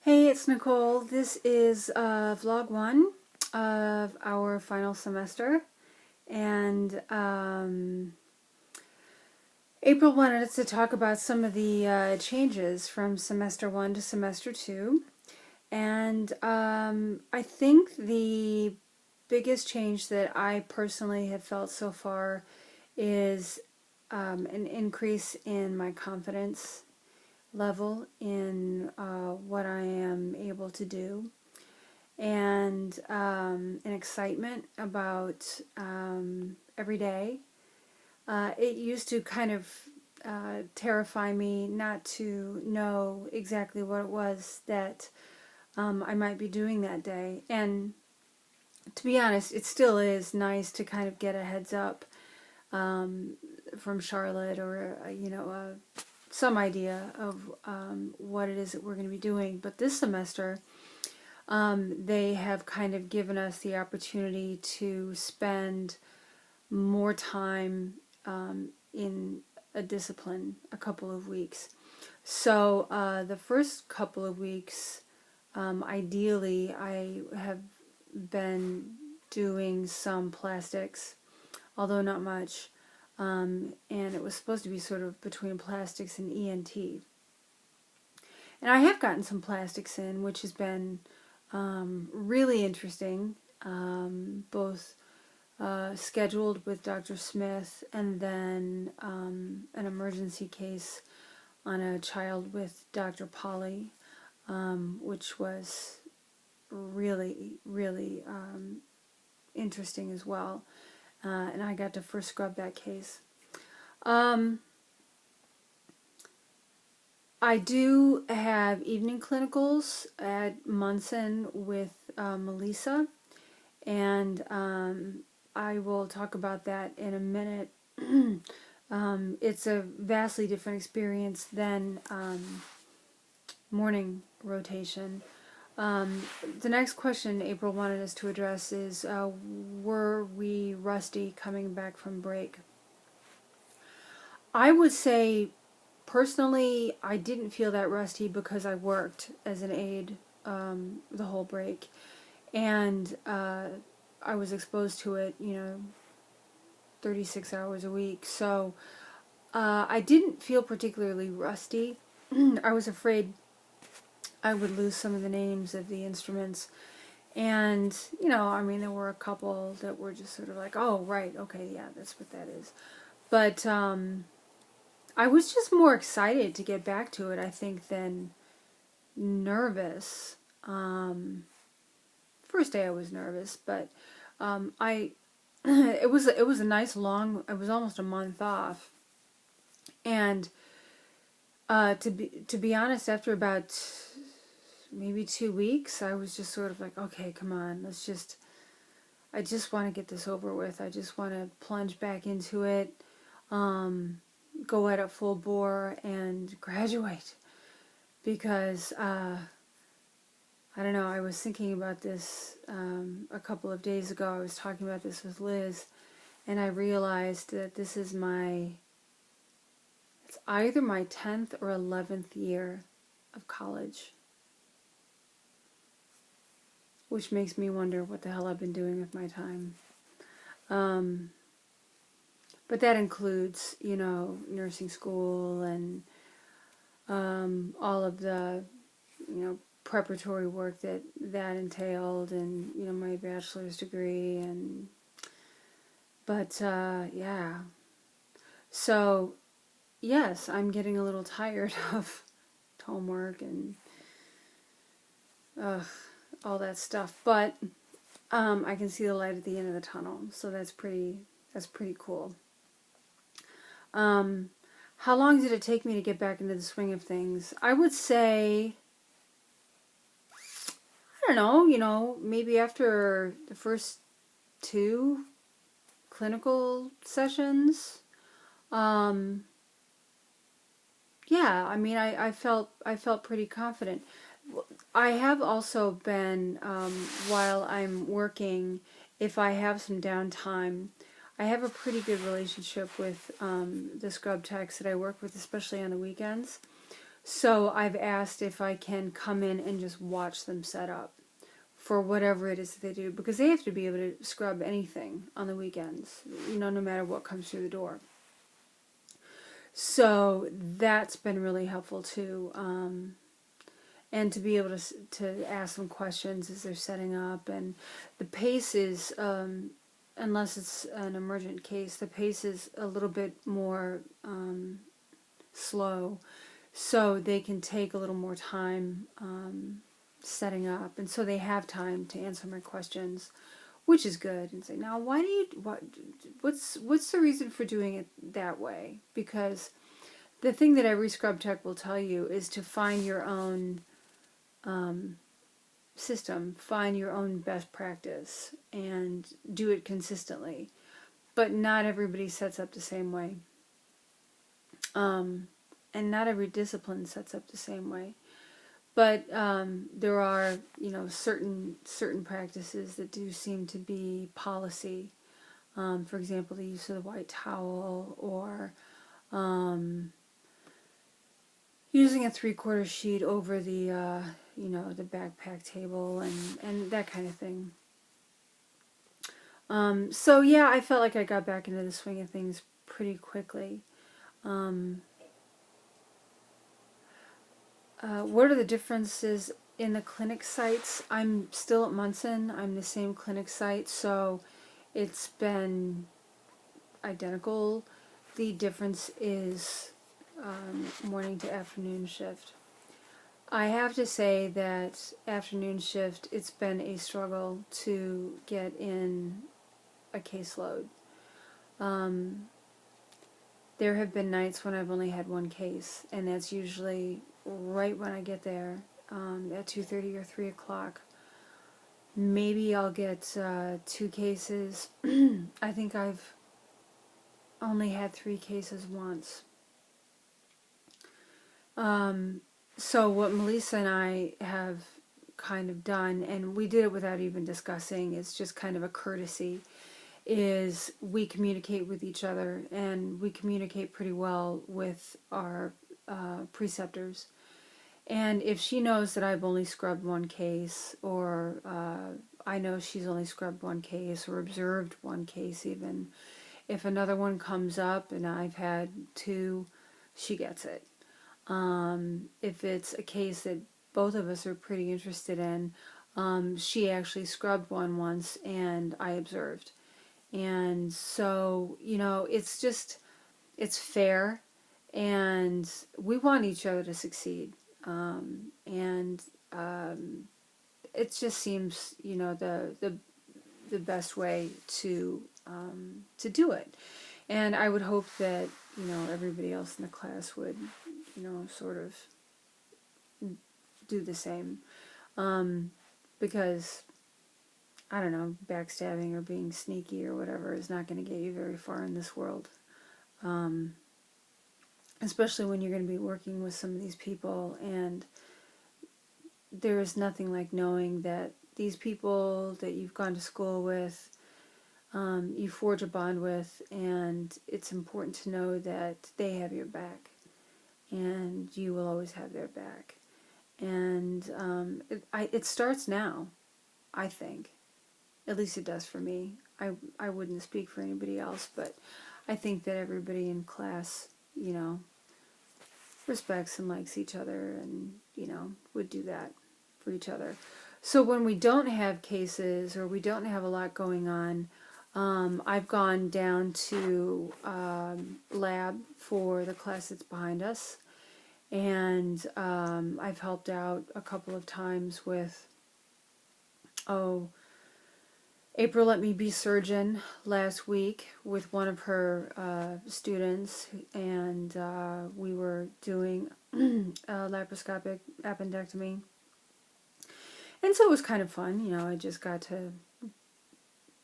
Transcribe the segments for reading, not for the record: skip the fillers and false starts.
Hey, it's Nicole. This is vlog one of our final semester, and April wanted us to talk about some of the changes from semester one to semester two, and I think the biggest change that I personally have felt so far is an increase in my confidence level in what I am able to do, and an excitement about every day. It used to kind of terrify me not to know exactly what it was that I might be doing that day. And to be honest, it still is nice to kind of get a heads up from Charlotte, or some idea of what it is that we're going to be doing. But this semester, they have kind of given us the opportunity to spend more time in a discipline, a couple of weeks. So the first couple of weeks, ideally, I have been doing some plastics, although not much. And it was supposed to be sort of between plastics and ENT. And I have gotten some plastics in, which has been really interesting, both scheduled with Dr. Smith, and then an emergency case on a child with Dr. Polly, which was really, really interesting as well. And I got to first scrub that case. I do have evening clinicals at Munson with Melissa, and I will talk about that in a minute. It's a vastly different experience than morning rotation. The next question April wanted us to address is, were we rusty coming back from break? I would say, personally, I didn't feel that rusty because I worked as an aide the whole break, and I was exposed to it, 36 hours a week. So I didn't feel particularly rusty. I was afraid I would lose some of the names of the instruments. And, there were a couple that were just sort of like, oh, right, okay, yeah, that's what that is. But I was just more excited to get back to it, I think, than nervous. First day I was nervous, but it was a nice long. It was almost a month off, and to be honest, after about maybe 2 weeks, I was just sort of like, okay, come on, I just want to get this over with. I just want to plunge back into it, go at it full bore, and graduate. Because I don't know, I was thinking about this a couple of days ago. I was talking about this with Liz, and I realized that this is it's either my 10th or 11th year of college. Which makes me wonder what the hell I've been doing with my time. But that includes, nursing school and all of the, preparatory work that entailed, and, my bachelor's degree, but yeah. So, yes, I'm getting a little tired of homework and all that stuff, but I can see the light at the end of the tunnel, so that's pretty cool. How long did it take me to get back into the swing of things? I would say, I don't know, maybe after the first 2 clinical sessions. Yeah, I felt pretty confident. I have also been, while I'm working, if I have some downtime, I have a pretty good relationship with the scrub techs that I work with, especially on the weekends. So I've asked if I can come in and just watch them set up for whatever it is that they do, because they have to be able to scrub anything on the weekends, no matter what comes through the door. So that's been really helpful too. And to be able to ask them questions as they're setting up. And the pace is, unless it's an emergent case, the pace is a little bit more slow, so they can take a little more time setting up, and so they have time to answer my questions, which is good. And say, now, what's the reason for doing it that way? Because the thing that every scrub tech will tell you is to find your own system, find your own best practice, and do it consistently. But not everybody sets up the same way. And not every discipline sets up the same way. But there are, certain practices that do seem to be policy. For example, the use of the white towel, or using a 3/4 sheet over the the backpack table, and that kind of thing. So yeah, I felt like I got back into the swing of things pretty quickly. What are the differences in the clinic sites? I'm still at Munson. I'm the same clinic site, so it's been identical. The difference is morning to afternoon shift. I have to say that afternoon shift, it's been a struggle to get in a caseload. There have been nights when I've only had one case, and that's usually right when I get there, at 2:30 or 3 o'clock. Maybe I'll get 2 cases. I think I've only had 3 cases once. So what Melissa and I have kind of done, and we did it without even discussing, it's just kind of a courtesy, is we communicate with each other, and we communicate pretty well with our preceptors. And if she knows that I've only scrubbed one case, or I know she's only scrubbed one case, or observed one case even, if another one comes up and I've had 2, she gets it. If it's a case that both of us are pretty interested in, she actually scrubbed one once and I observed. And so, it's fair, and we want each other to succeed. And it just seems, the best way to do it. And I would hope that, everybody else in the class would, sort of do the same. Because, I don't know, backstabbing or being sneaky or whatever is not going to get you very far in this world. Especially when you're going to be working with some of these people, and there is nothing like knowing that these people that you've gone to school with, you forge a bond with, and it's important to know that they have your back, and you will always have their back. And it starts now, I think. At least it does for me. I wouldn't speak for anybody else, but I think that everybody in class, respects and likes each other, and, would do that for each other. So when we don't have cases, or we don't have a lot going on, I've gone down to lab for the class that's behind us, and I've helped out a couple of times with, April let me be surgeon last week with one of her students, and we were doing a laparoscopic appendectomy. And so it was kind of fun, I just got to,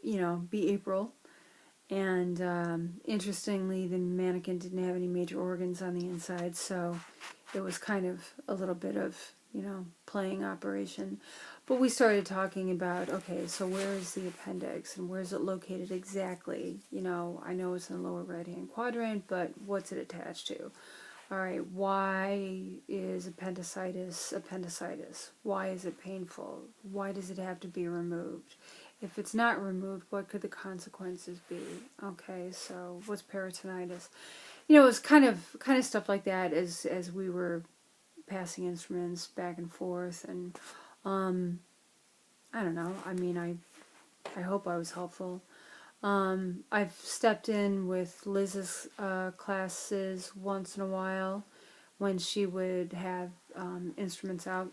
be April. And interestingly, the mannequin didn't have any major organs on the inside, so it was kind of a little bit of, playing operation. But we started talking about, okay, so where is the appendix, and where is it located exactly? I know it's in the lower right-hand quadrant, but what's it attached to? All right, why is appendicitis appendicitis? Why is it painful? Why does it have to be removed? If it's not removed, what could the consequences be? Okay, so what's peritonitis? You know, it's kind of stuff like that as we were passing instruments back and forth, and I don't know. I mean, I hope I was helpful. I've stepped in with Liz's classes once in a while when she would have instruments out,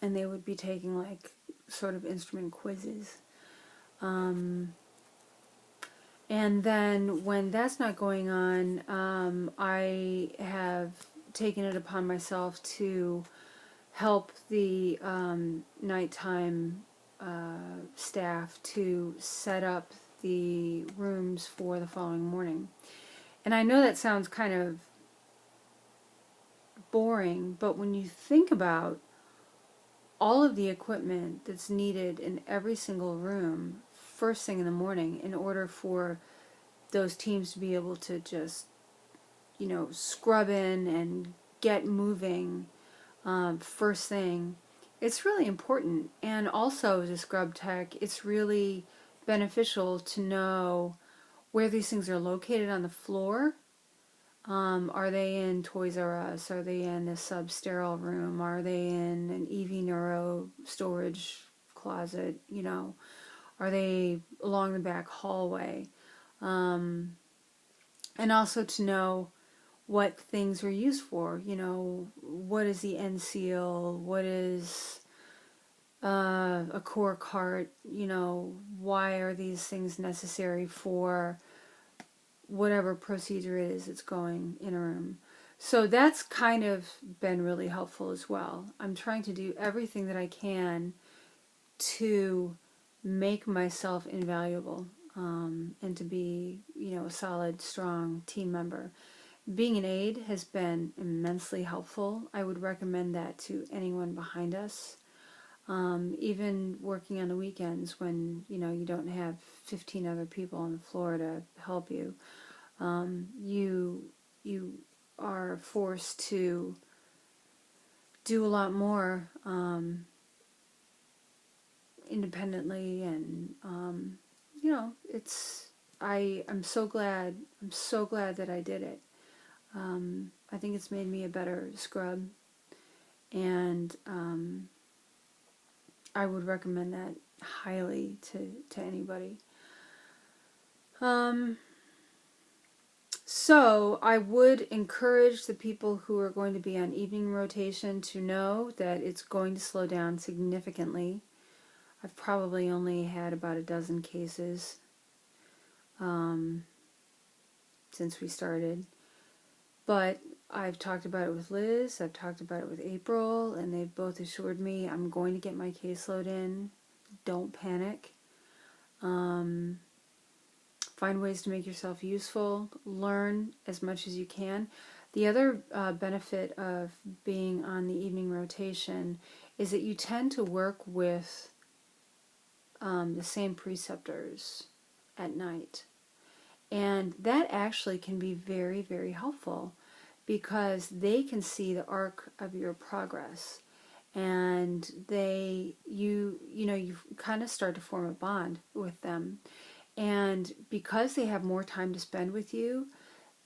and they would be taking like sort of instrument quizzes. And then when that's not going on, I have taken it upon myself to help the nighttime staff to set up the rooms for the following morning. And I know that sounds kind of boring, but when you think about all of the equipment that's needed in every single room first thing in the morning in order for those teams to be able to just, you know, scrub in and get moving first thing, it's really important. And also as a scrub tech, it's really beneficial to know where these things are located on the floor. Are they in Toys R Us? Are they in the sub-sterile room? Are they in an EV Neuro storage closet? You know, are they along the back hallway? And also to know what things are used for. You know, what is the end seal? What is a core cart? You know, why are these things necessary for whatever procedure it is that's going in a room? So that's kind of been really helpful as well. I'm trying to do everything that I can to make myself invaluable, and to be, you know, a solid, strong team member. Being an aide has been immensely helpful. I would recommend that to anyone behind us. Even working on the weekends when, you know, you don't have 15 other people on the floor to help you. You are forced to do a lot more independently, and you know, I'm so glad that I did it. I think it's made me a better scrub, and I would recommend that highly to anybody. So I would encourage the people who are going to be on evening rotation to know that it's going to slow down significantly. I've probably only had about a dozen cases since we started. But I've talked about it with Liz, I've talked about it with April, and they've both assured me I'm going to get my caseload in. Don't panic. Find ways to make yourself useful. Learn as much as you can. The other benefit of being on the evening rotation is that you tend to work with the same preceptors at night. And that actually can be very, very helpful because they can see the arc of your progress, and you kind of start to form a bond with them. And because they have more time to spend with you,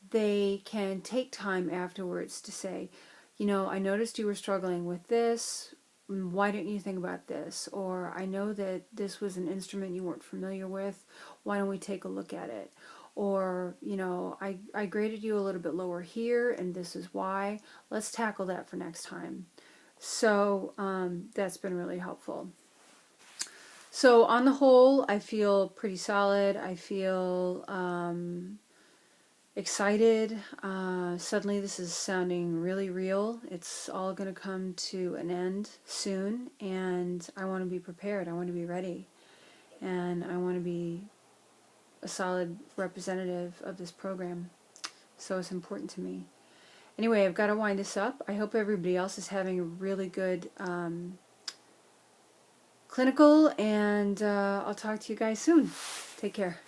they can take time afterwards to say, you know, I noticed you were struggling with this. Why didn't you think about this? Or I know that this was an instrument you weren't familiar with. Why don't we take a look at it? Or, you know, I graded you a little bit lower here, and this is why. Let's tackle that for next time. So that's been really helpful. So on the whole, I feel pretty solid. I feel excited. Suddenly this is sounding really real. It's all going to come to an end soon, and I want to be prepared. I want to be ready, and I want to be a solid representative of this program. So it's important to me. Anyway, I've got to wind this up. I hope everybody else is having a really good clinical, and I'll talk to you guys soon. Take care.